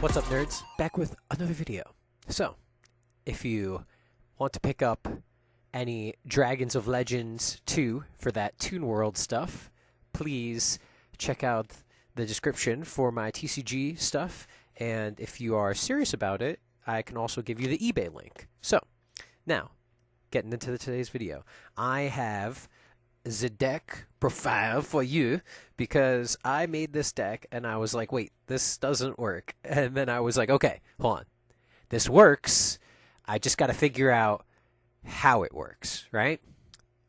What's up, nerds? Back with another video. So, if you want to pick up any Dragons of Legends 2 for that Toon World stuff, please check out the description for my TCG stuff. And if you are serious about it, I can also give you the eBay link. So, now, getting into today's video. I have the deck profile for you because I made this deck and I was like, wait, this doesn't work. And then I was like, okay, hold on. This works. I just got to figure out how it works, right?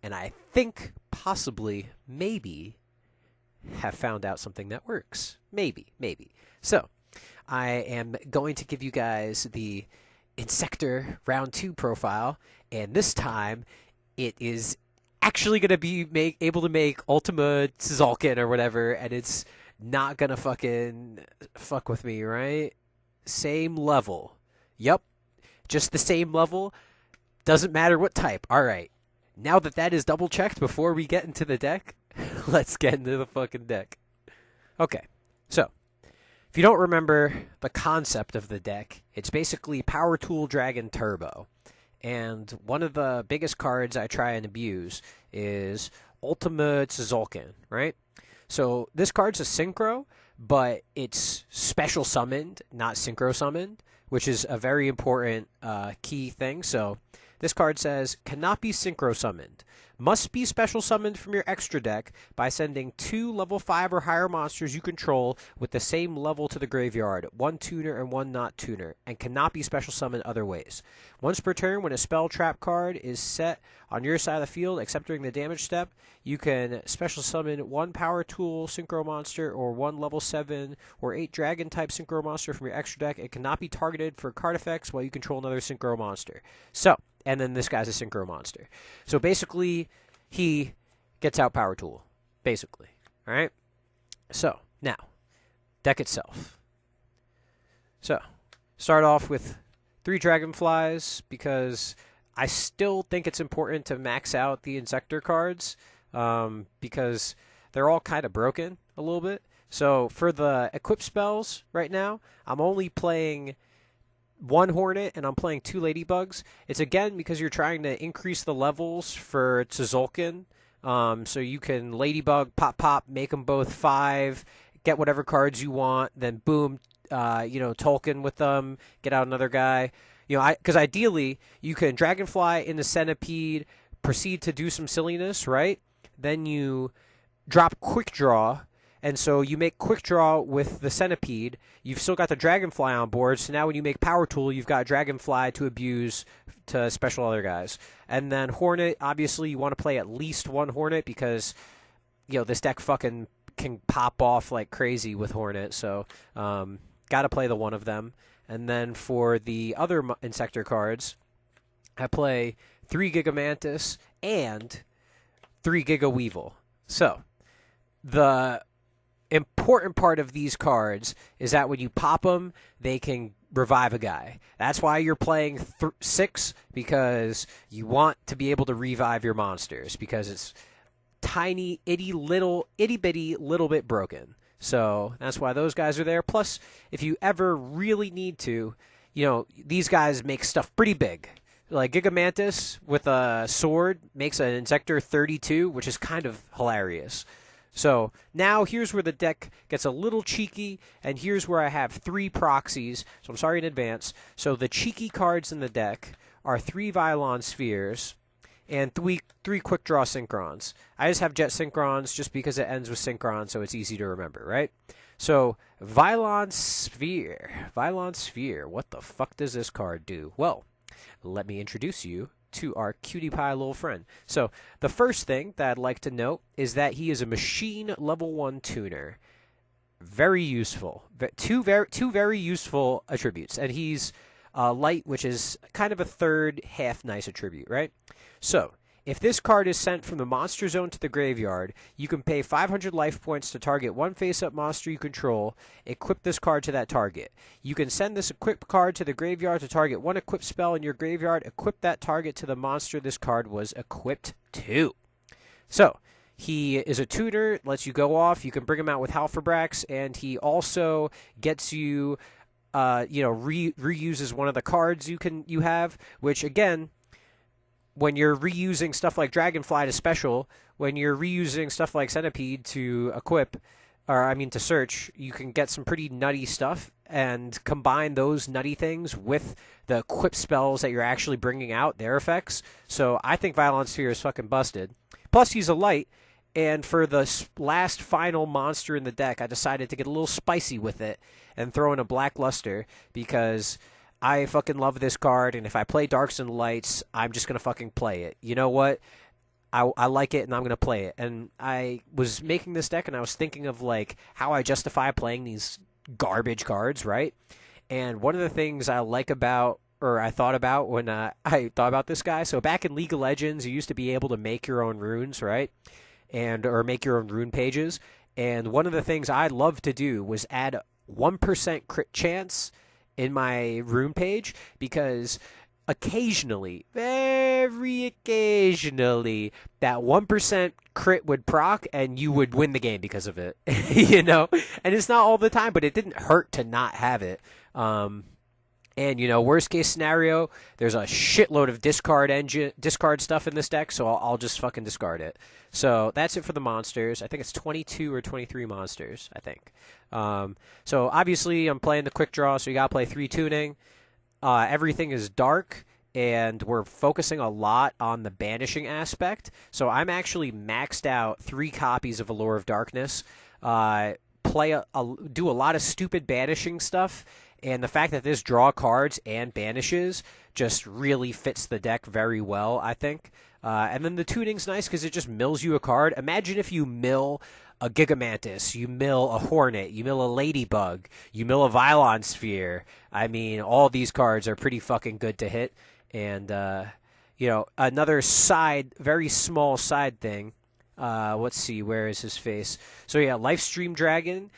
And I think possibly, maybe, have found out something that works. Maybe. So, I am going to give you guys the Inzektor Round 2 profile, and this time it is actually going to be able to make Ultimate Tzolk'in or whatever, and it's not going to fuck with me, right? Same level. Yep. Just the same level. Doesn't matter what type. All right. Now that is double checked before we get into the deck, let's get into the fucking deck. Okay. So, if you don't remember the concept of the deck, it's basically Power Tool Dragon Turbo. And one of the biggest cards I try and abuse is Ultimate Tzolk'in, right? So this card's a synchro, but it's special summoned, not synchro summoned, which is a very important key thing. So this card says, cannot be synchro summoned. Must be special summoned from your extra deck by sending 2 level 5 or higher monsters you control with the same level to the graveyard, 1 tuner and 1 not tuner, and cannot be special summoned other ways. Once per turn, when a spell trap card is set on your side of the field, except during the damage step, you can special summon 1 power tool synchro monster or 1 level 7 or 8 dragon type synchro monster from your extra deck. It cannot be targeted for card effects while you control another synchro monster. So, and then this guy's a synchro monster. So basically, he gets out Power Tool. Basically. Alright? So, now, deck itself. So, start off with 3 Dragonflies, because I still think it's important to max out the Inzektor cards, because they're all kind of broken a little bit. So, for the equip spells right now, I'm only playing 1 Hornet, and I'm playing 2 Ladybugs. It's again because you're trying to increase the levels for Tzolk'in. So you can Ladybug, pop, make them both 5, get whatever cards you want, then boom, Tolkien with them, get out another guy. Because ideally, you can Dragonfly in the Centipede, proceed to do some silliness, right? Then you drop Quick Draw. And so you make Quick Draw with the Centipede. You've still got the Dragonfly on board. So now when you make Power Tool, you've got Dragonfly to abuse to special other guys. And then Hornet, obviously you want to play at least 1 Hornet because, this deck fucking can pop off like crazy with Hornet. So got to play the one of them. And then for the other Inzektor cards, I play 3 Gigamantis and 3 Giga Weevil. So the important part of these cards is that when you pop them, they can revive a guy. That's why you're playing 6, because you want to be able to revive your monsters, because it's tiny, itty bitty, little bit broken. So that's why those guys are there. Plus, if you ever really need to, these guys make stuff pretty big. Like Gigamantis with a sword makes an Inzektor 32, which is kind of hilarious. So now here's where the deck gets a little cheeky, and here's where I have 3 proxies, so I'm sorry in advance. So the cheeky cards in the deck are 3 Vylon Spheres and 3 Quick Draw Synchrons. I just have Jet Synchrons just because it ends with Synchron, so it's easy to remember, right? So Vylon Sphere, what the fuck does this card do? Well, let me introduce you to our cutie pie little friend. So the first thing that I'd like to note is that he is a machine level 1 tuner. Very useful. Two very useful attributes. And he's light, which is kind of a third half nice attribute, right? So if this card is sent from the monster zone to the graveyard, you can pay 500 life points to target 1 face-up monster you control, equip this card to that target. You can send this equipped card to the graveyard to target 1 equipped spell in your graveyard, equip that target to the monster this card was equipped to. So, he is a tutor, lets you go off, you can bring him out with Halferbrax, and he also gets you reuses one of the cards you have, which again, when you're reusing stuff like Dragonfly to special, when you're reusing stuff like Centipede to equip, or I mean to search, you can get some pretty nutty stuff and combine those nutty things with the equip spells that you're actually bringing out, their effects. So I think Violon Sphere is fucking busted. Plus, he's a light, and for the last final monster in the deck, I decided to get a little spicy with it and throw in a Black Luster because I fucking love this card, and if I play Darks and Lights, I'm just going to fucking play it. You know what? I like it, and I'm going to play it. And I was making this deck, and I was thinking of, like, how I justify playing these garbage cards, right? And one of the things I like about, or I thought about when I thought about this guy, so back in League of Legends, you used to be able to make your own runes, right? Or make your own rune pages. And one of the things I loved to do was add 1% crit chance in my rune page, because occasionally, very occasionally, that 1% crit would proc and you would win the game because of it. You know? And it's not all the time, but it didn't hurt to not have it. And, worst case scenario, there's a shitload of discard stuff in this deck, so I'll just fucking discard it. So that's it for the monsters. I think it's 22 or 23 monsters, I think. So obviously I'm playing the quick draw, so you gotta play 3 tuning. Everything is dark, and we're focusing a lot on the banishing aspect. So I'm actually maxed out 3 copies of Allure of Darkness. Do a lot of stupid banishing stuff. And the fact that this draw cards and banishes just really fits the deck very well, I think. And then the tuning's nice because it just mills you a card. Imagine if you mill a Gigamantis, you mill a Hornet, you mill a Ladybug, you mill a Violon Sphere. I mean, all these cards are pretty fucking good to hit. And, another very small side thing. Let's see, where is his face? So yeah, Lifestream Dragon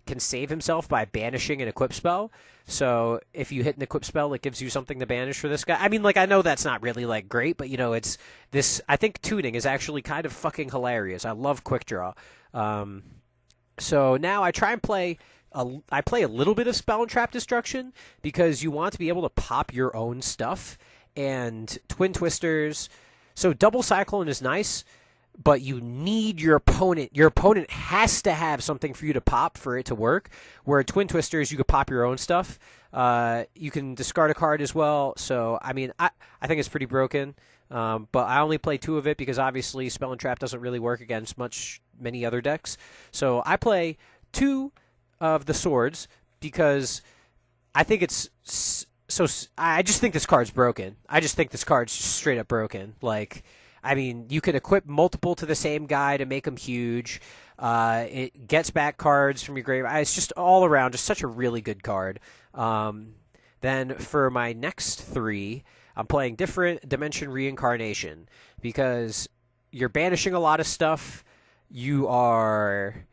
can save himself by banishing an equip spell. So if you hit an equip spell, it gives you something to banish for this guy. I mean, I know that's not really, great, but, it's this. I think tuning is actually kind of fucking hilarious. I love quick draw. So now I try and play a little bit of Spell and Trap Destruction because you want to be able to pop your own stuff. And Twin Twisters. So Double Cyclone is nice, but you need your opponent. Your opponent has to have something for you to pop for it to work. Where Twin Twisters, you could pop your own stuff. You can discard a card as well. So, I mean, I think it's pretty broken. But I only play 2 of it because obviously Spell and Trap doesn't really work against many other decks. So I play 2 of the swords because I think it's... So I just think this card's broken. I just think this card's straight up broken. I mean, you could equip multiple to the same guy to make them huge. It gets back cards from your grave. It's just all around just such a really good card. Then for my next 3, I'm playing Different Dimension Reincarnation because you're banishing a lot of stuff. You are,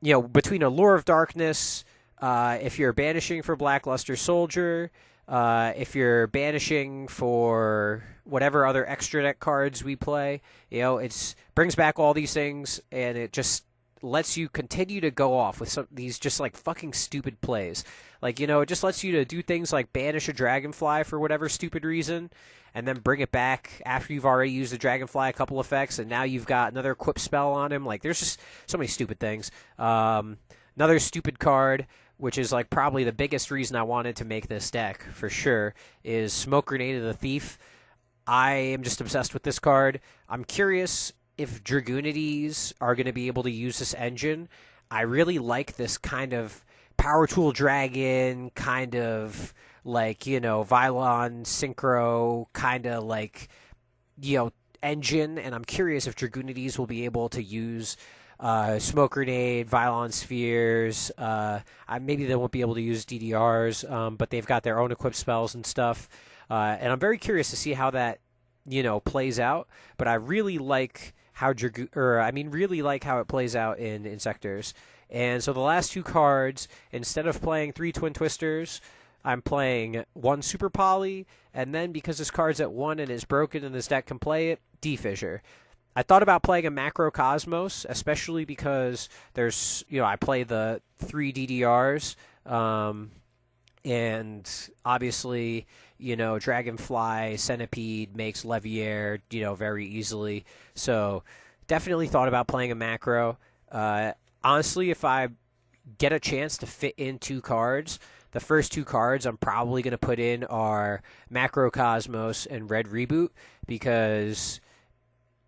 between Allure of Darkness, if you're banishing for Blackluster Soldier, if you're banishing for whatever other extra deck cards we play, it brings back all these things, and it just lets you continue to go off with these just fucking stupid plays. It just lets you to do things like banish a Dragonfly for whatever stupid reason, and then bring it back after you've already used the Dragonfly a couple effects, and now you've got another equip spell on him. There's just so many stupid things. Another stupid card, which is probably the biggest reason I wanted to make this deck for sure, is Smoke Grenade of the Thief. I am just obsessed with this card. I'm curious if Dragoonides are going to be able to use this engine. I really like this kind of Power Tool Dragon, kind of Vylon Synchro, kind of engine, and I'm curious if Dragoonides will be able to use Smoke Grenade, Vylon Spheres. Maybe they won't be able to use DDRs, but they've got their own equipped spells and stuff. And I'm very curious to see how that, plays out. But I really like how really like how it plays out in Inzektors. And so the last 2 cards, instead of playing 3 Twin Twisters, I'm playing 1 Super Poly, and then because this card's at 1 and is broken and this deck can play it, D-Fissure. I thought about playing a Macrocosmos, especially because there's, I play the 3 DDRs, And obviously, Dragonfly, Centipede makes Leviair, very easily. So definitely thought about playing a macro. Honestly, if I get a chance to fit in 2 cards, the first 2 cards I'm probably going to put in are Macrocosmos and Red Reboot, because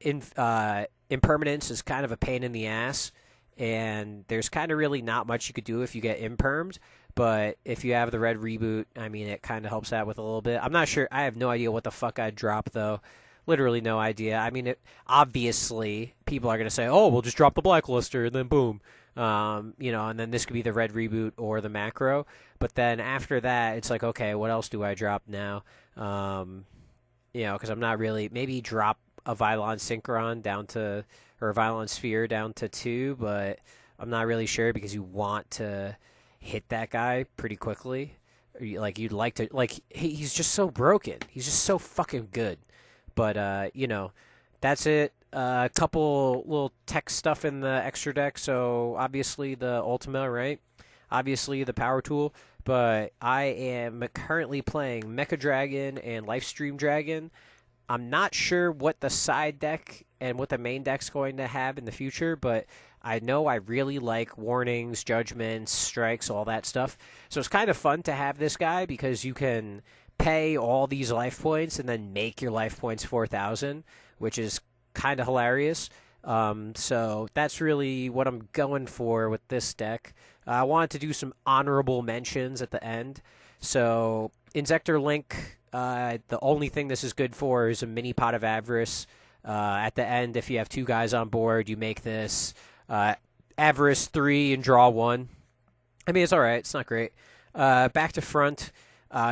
impermanence is kind of a pain in the ass, and there's kind of really not much you could do if you get impermed. But if you have the Red Reboot, I mean, it kind of helps out with a little bit. I'm not sure. I have no idea what the fuck I'd drop, though. Literally no idea. I mean, obviously, people are going to say, oh, we'll just drop the Blackluster, and then boom. And then this could be the Red Reboot or the Macro. But then after that, it's like, okay, what else do I drop now? Because I'm not really... Maybe drop a Vylon Synchron down to... Or a Vylon Sphere down to 2, but I'm not really sure, because you want to hit that guy pretty quickly. You'd like to... he's just so broken. He's just so fucking good. But, that's it. A couple little tech stuff in the extra deck. So, obviously, the Ultima, right? Obviously, the Power Tool. But I am currently playing Mecha Dragon and Lifestream Dragon. I'm not sure what the side deck and what the main deck's going to have in the future, but I know I really like warnings, judgments, strikes, all that stuff. So it's kind of fun to have this guy, because you can pay all these life points and then make your life points 4,000, which is kind of hilarious. So that's really what I'm going for with this deck. I wanted to do some honorable mentions at the end. So Inzektor Link, the only thing this is good for is a mini Pot of Avarice. At the end, if you have 2 guys on board, you make this Avarice 3 and draw 1. I mean, it's all right. It's not great. Back to front.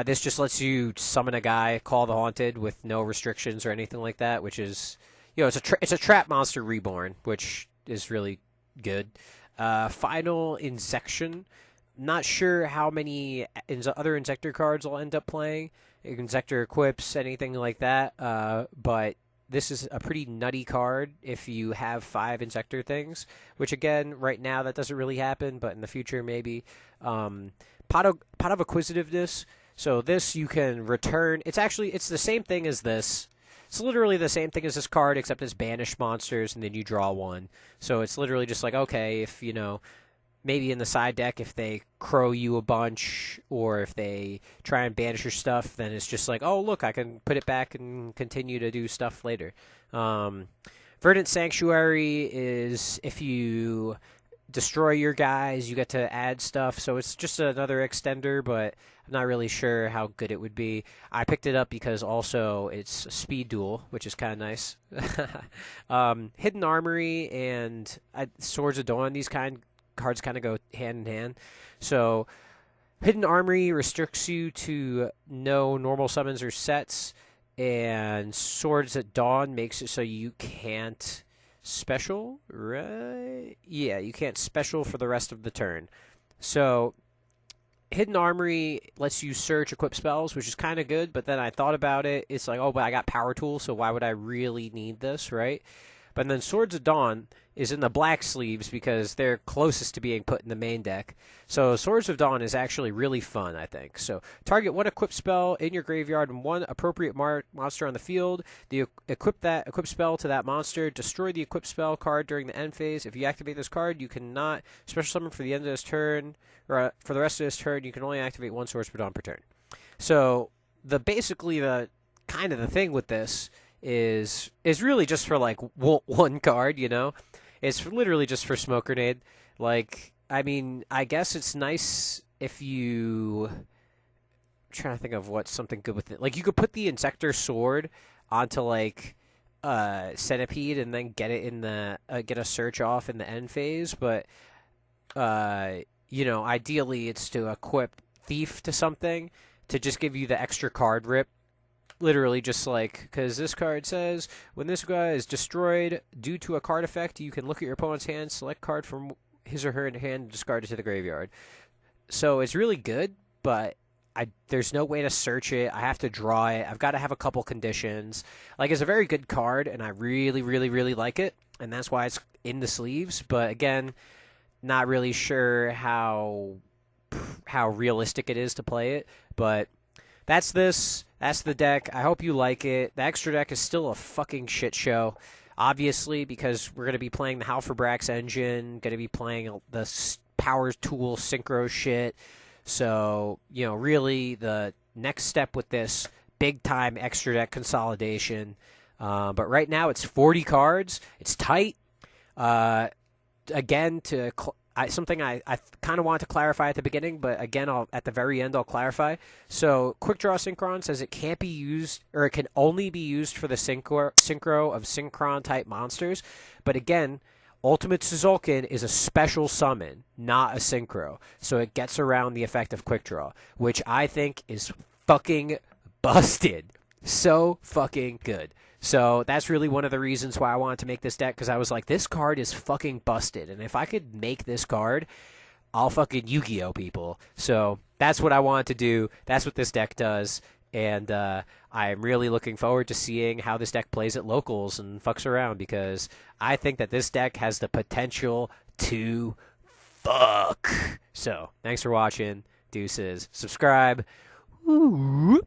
This just lets you summon a guy, call the Haunted, with no restrictions or anything like that, which is, it's a trap monster reborn, which is really good. Final Inzection. Not sure how many other Inzektor cards I'll end up playing. Inzektor equips, anything like that. But this is a pretty nutty card if you have 5 Inzektor things, which, again, right now that doesn't really happen, but in the future maybe. Pot of Acquisitiveness. So this you can return. It's the same thing as this. It's literally the same thing as this card, except it's banish monsters, and then you draw 1. So it's literally just like, okay, if, maybe in the side deck, if they crow you a bunch, or if they try and banish your stuff, then it's just like, oh, look, I can put it back and continue to do stuff later. Verdant Sanctuary is if you destroy your guys, you get to add stuff. So it's just another extender, but I'm not really sure how good it would be. I picked it up because also it's a speed duel, which is kind of nice. Hidden Armory and Swords of Dawn, these cards kind of go hand in hand. So Hidden Armory restricts you to no normal summons or sets, and Swords at Dawn makes it so you can't special, right? Yeah, you can't special for the rest of the turn. So Hidden Armory lets you search equip spells, which is kind of good, but then I thought about it. It's like, oh, but I got Power Tool, so why would I really need this, right? But then Swords of Dawn is in the black sleeves because they're closest to being put in the main deck. So Swords of Dawn is actually really fun, I think. So target 1 equip spell in your graveyard and 1 appropriate monster on the field. Equip spell to that monster. Destroy the equip spell card during the end phase. If you activate this card, you cannot special summon for the end of this turn, or for the rest of this turn. You can only activate 1 Swords of Dawn per turn. So basically the thing with this is really just for like 1 card, It's literally just for Smoke Grenade. Like, I mean, I guess it's nice if I'm trying to think of what's something good with it. Like, you could put the Inzektor Sword onto like Centipede and then get it in the get a search off in the end phase, but ideally it's to equip Thief to something to just give you the extra card rip. Literally just like, because this card says, when this guy is destroyed due to a card effect, you can look at your opponent's hand, select card from his or her hand, and discard it to the graveyard. So it's really good, but there's no way to search it. I have to draw it. I've got to have a couple conditions. Like, it's a very good card, and I really, really, really like it, and that's why it's in the sleeves. But again, not really sure how how realistic it is to play it. But that's this. That's the deck. I hope you like it. The extra deck is still a fucking shit show. Obviously, because we're going to be playing the Halferbrax engine, going to be playing the Power Tool Synchro shit. So, really the next step with this, big time extra deck consolidation. But right now it's 40 cards. It's tight. Again, something I kind of wanted to clarify at the beginning, but again, at the very end, I'll clarify. So, Quick Draw Synchron says it can't be used, or it can only be used for the synchro of Synchron-type monsters. But again, Ultimate Suzulkin is a special summon, not a synchro. So it gets around the effect of Quick Draw, which I think is fucking busted. So fucking good. So that's really one of the reasons why I wanted to make this deck, because I was like, this card is fucking busted. And if I could make this card, I'll fucking Yu-Gi-Oh people. So that's what I wanted to do. That's what this deck does. And I'm really looking forward to seeing how this deck plays at locals and fucks around, because I think that this deck has the potential to fuck. So thanks for watching. Deuces. Subscribe. Ooh.